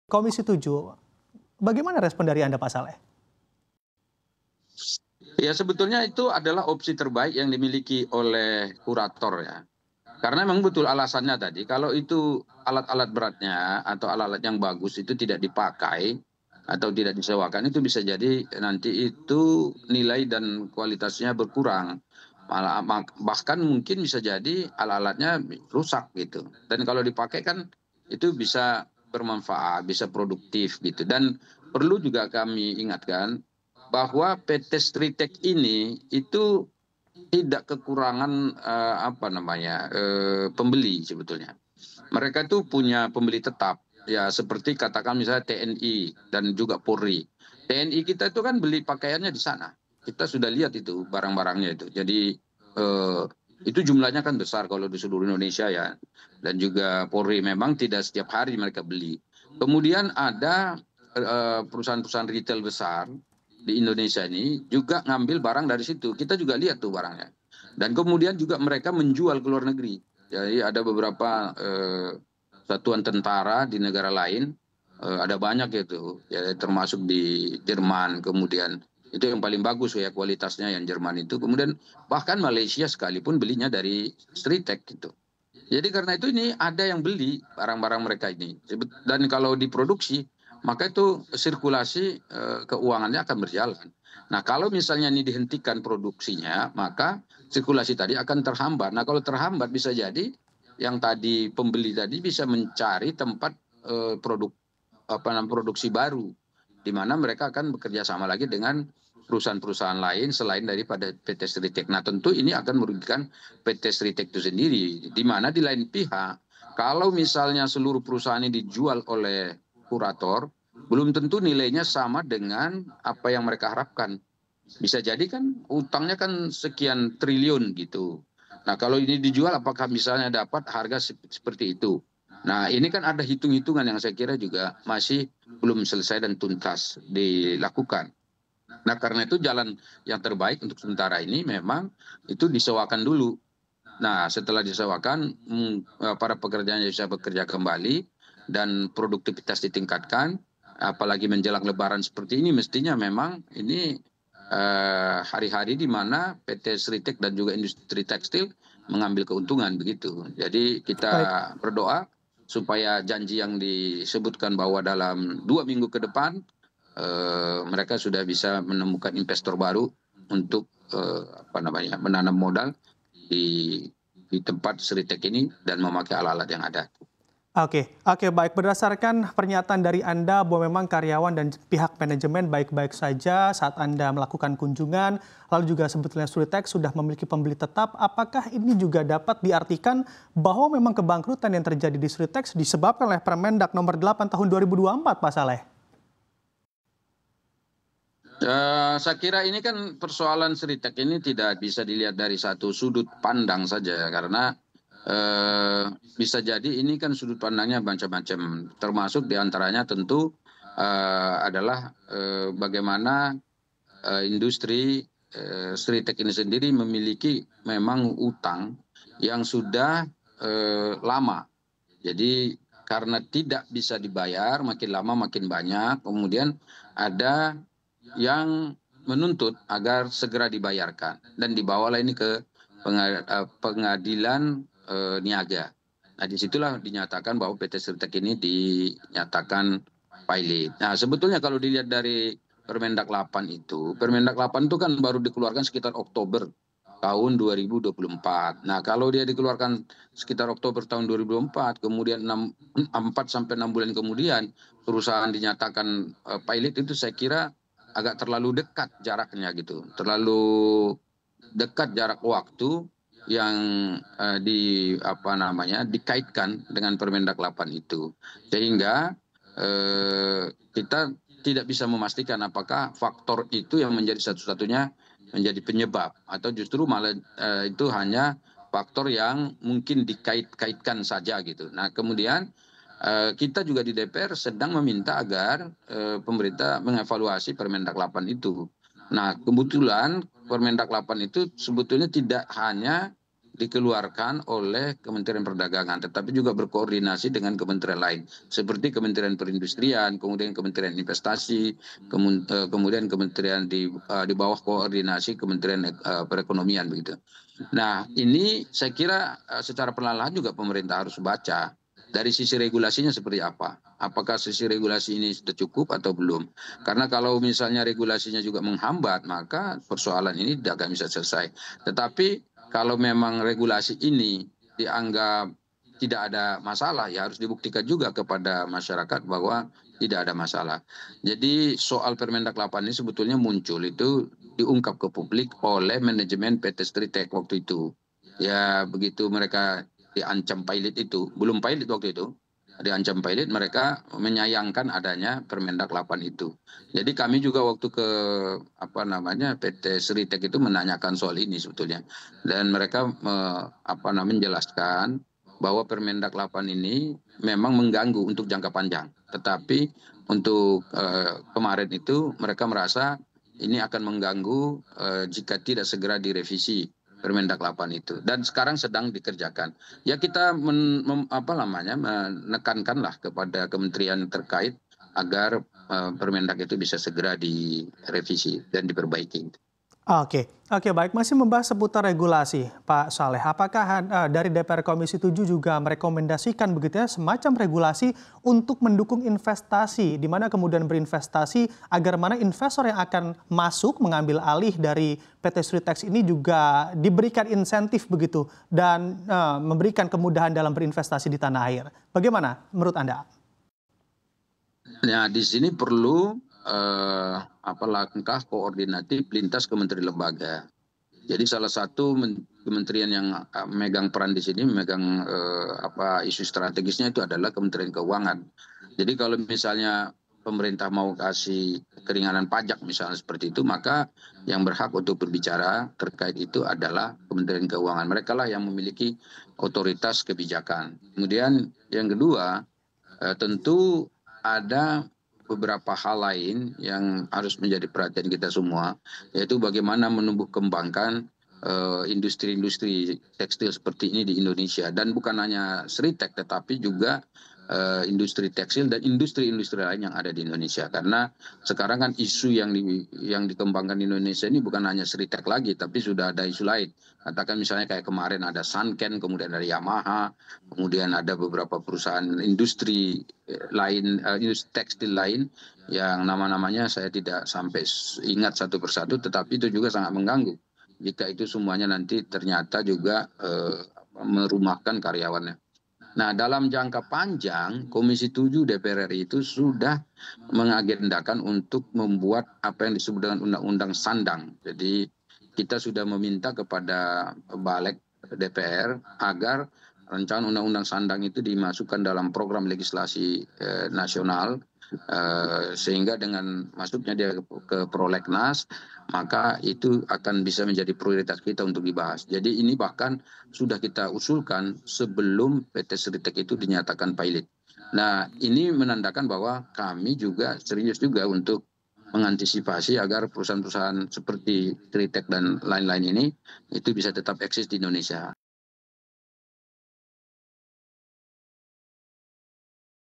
Komisi 7, bagaimana respon dari Anda, Pak Saleh? Ya sebetulnya itu adalah opsi terbaik yang dimiliki oleh kurator ya. Karena memang betul alasannya tadi, kalau itu alat-alat beratnya atau alat-alat yang bagus itu tidak dipakai atau tidak disewakan, itu bisa jadi nanti itu nilai dan kualitasnya berkurang. Malah bahkan mungkin bisa jadi alat-alatnya rusak gitu. Dan kalau dipakai kan itu bisa bermanfaat, bisa produktif gitu. Dan perlu juga kami ingatkan bahwa PT Stritek ini itu tidak kekurangan pembeli sebetulnya. Mereka itu punya pembeli tetap ya, seperti katakan misalnya TNI dan juga Polri. TNI kita itu kan beli pakaiannya di sana. Kita sudah lihat itu barang-barangnya itu. Jadi eh, itu jumlahnya kan besar kalau di seluruh Indonesia ya. Dan juga Polri memang tidak setiap hari mereka beli. Kemudian ada perusahaan-perusahaan retail besar di Indonesia ini juga ngambil barang dari situ. Kita juga lihat tuh barangnya. Dan kemudian juga mereka menjual ke luar negeri. Jadi ada beberapa satuan tentara di negara lain, ada banyak itu, ya, termasuk di Jerman. Kemudian itu yang paling bagus ya kualitasnya yang Jerman itu. Kemudian bahkan Malaysia sekalipun belinya dari Stritek gitu. Jadi karena itu ini ada yang beli barang-barang mereka ini. Dan kalau diproduksi, maka itu sirkulasi keuangannya akan berjalan. Nah kalau misalnya ini dihentikan produksinya, maka sirkulasi tadi akan terhambat. Nah kalau terhambat bisa jadi yang tadi pembeli tadi bisa mencari tempat produksi baru, di mana mereka akan bekerja sama lagi dengan perusahaan-perusahaan lain selain daripada PT Stritek. Nah tentu ini akan merugikan PT Stritek itu sendiri. Di mana di lain pihak, kalau misalnya seluruh perusahaan ini dijual oleh kurator, belum tentu nilainya sama dengan apa yang mereka harapkan. Bisa jadi kan utangnya kan sekian triliun gitu. Nah kalau ini dijual apakah misalnya dapat harga seperti itu? Nah ini kan ada hitung-hitungan yang saya kira juga masih belum selesai dan tuntas dilakukan. Nah karena itu jalan yang terbaik untuk sementara ini memang itu disewakan dulu. Nah setelah disewakan para pekerjanya bisa bekerja kembali dan produktivitas ditingkatkan. Apalagi menjelang Lebaran seperti ini mestinya memang ini hari-hari di mana PT Stritek dan juga industri tekstil mengambil keuntungan begitu. Jadi kita Baik, berdoa supaya janji yang disebutkan bahwa dalam 2 minggu ke depan mereka sudah bisa menemukan investor baru untuk menanam modal di tempat Stritek ini dan memakai alat-alat yang ada. oke, baik. Berdasarkan pernyataan dari Anda bahwa memang karyawan dan pihak manajemen baik-baik saja saat Anda melakukan kunjungan, lalu juga sebetulnya Stritek sudah memiliki pembeli tetap, apakah ini juga dapat diartikan bahwa memang kebangkrutan yang terjadi di Stritek disebabkan oleh Permendak nomor 8 tahun 2024, Pak Saleh? Saya kira ini kan persoalan Stritek ini tidak bisa dilihat dari satu sudut pandang saja karena bisa jadi ini kan sudut pandangnya macam-macam, termasuk diantaranya tentu adalah bagaimana industri Stritek ini sendiri memiliki memang utang yang sudah lama. Jadi karena tidak bisa dibayar, makin lama makin banyak, kemudian ada yang menuntut agar segera dibayarkan dan dibawalah ini ke pengadilan niaga. Nah disitulah dinyatakan bahwa PT Stritek ini dinyatakan pilot. Nah sebetulnya kalau dilihat dari Permendak 8 itu, Permendak 8 itu kan baru dikeluarkan sekitar Oktober tahun 2024. Nah kalau dia dikeluarkan sekitar Oktober tahun 2024, kemudian 4 sampai 6 bulan kemudian perusahaan dinyatakan pilot, itu saya kira agak terlalu dekat jaraknya gitu, terlalu dekat jarak waktu yang dikaitkan dengan Permendak 8 itu, sehingga kita tidak bisa memastikan apakah faktor itu yang menjadi satu-satunya menjadi penyebab atau justru malah itu hanya faktor yang mungkin dikait-kaitkan saja gitu. Nah kemudian kita juga di DPR sedang meminta agar pemerintah mengevaluasi Permendak 8 itu. Nah, kebetulan Permendak 8 itu sebetulnya tidak hanya dikeluarkan oleh Kementerian Perdagangan, tetapi juga berkoordinasi dengan kementerian lain, seperti Kementerian Perindustrian, kemudian Kementerian Investasi, kemudian kementerian di bawah koordinasi Kementerian Perekonomian begitu. Nah, ini saya kira secara perlahan juga pemerintah harus baca dari sisi regulasinya seperti apa. Apakah sisi regulasi ini sudah cukup atau belum? Karena kalau misalnya regulasinya juga menghambat, maka persoalan ini tidak akan bisa selesai. Tetapi kalau memang regulasi ini dianggap tidak ada masalah, ya harus dibuktikan juga kepada masyarakat bahwa tidak ada masalah. Jadi soal Permendak 8 ini sebetulnya muncul itu diungkap ke publik oleh manajemen PT Stritek waktu itu. Ya begitu mereka diancam pilot itu, belum pilot waktu itu, diancam pilot, mereka menyayangkan adanya Permendak 8 itu. Jadi kami juga waktu ke PT Sritek itu menanyakan soal ini sebetulnya, dan mereka menjelaskan bahwa Permendak 8 ini memang mengganggu untuk jangka panjang, tetapi untuk kemarin itu mereka merasa ini akan mengganggu jika tidak segera direvisi Permendak 8 itu, dan sekarang sedang dikerjakan. Ya kita menekankanlah kepada kementerian terkait agar Permendak itu bisa segera direvisi dan diperbaiki. Oke, baik. Masih membahas seputar regulasi, Pak Saleh. Apakah dari DPR Komisi 7 juga merekomendasikan begitu ya semacam regulasi untuk mendukung investasi, di mana kemudian berinvestasi agar mana investor yang akan masuk mengambil alih dari PT Sritex ini juga diberikan insentif begitu dan memberikan kemudahan dalam berinvestasi di tanah air. Bagaimana menurut Anda? Nah, di sini perlu langkah koordinatif lintas kementerian lembaga. Jadi salah satu kementerian yang megang peran di sini, megang isu strategisnya itu adalah Kementerian Keuangan. Jadi kalau misalnya pemerintah mau kasih keringanan pajak misalnya seperti itu, maka yang berhak untuk berbicara terkait itu adalah Kementerian Keuangan. Mereka lah yang memiliki otoritas kebijakan. Kemudian yang kedua, tentu ada beberapa hal lain yang harus menjadi perhatian kita semua, yaitu bagaimana menumbuh kembangkan industri-industri tekstil seperti ini di Indonesia. Dan bukan hanya Sritek, tetapi juga industri tekstil dan industri-industri lain yang ada di Indonesia. Karena sekarang kan isu yang dikembangkan di Indonesia ini bukan hanya Sritek lagi, tapi sudah ada isu lain. Katakan misalnya kayak kemarin ada Sanken, kemudian ada Yamaha, kemudian ada beberapa perusahaan industri lain, industri tekstil lain yang nama-namanya saya tidak sampai ingat satu persatu, tetapi itu juga sangat mengganggu jika itu semuanya nanti ternyata juga merumahkan karyawannya. Nah, dalam jangka panjang, Komisi 7 DPR RI itu sudah mengagendakan untuk membuat apa yang disebut dengan Undang-Undang Sandang. Jadi kita sudah meminta kepada Balik DPR agar rancangan Undang-Undang Sandang itu dimasukkan dalam program legislasi nasional, sehingga dengan masuknya dia ke prolegnas, maka itu akan bisa menjadi prioritas kita untuk dibahas. Jadi ini bahkan sudah kita usulkan sebelum PT Sritek itu dinyatakan pilot. Nah, ini menandakan bahwa kami juga serius juga untuk mengantisipasi agar perusahaan-perusahaan seperti Sritek dan lain-lain ini itu bisa tetap eksis di Indonesia.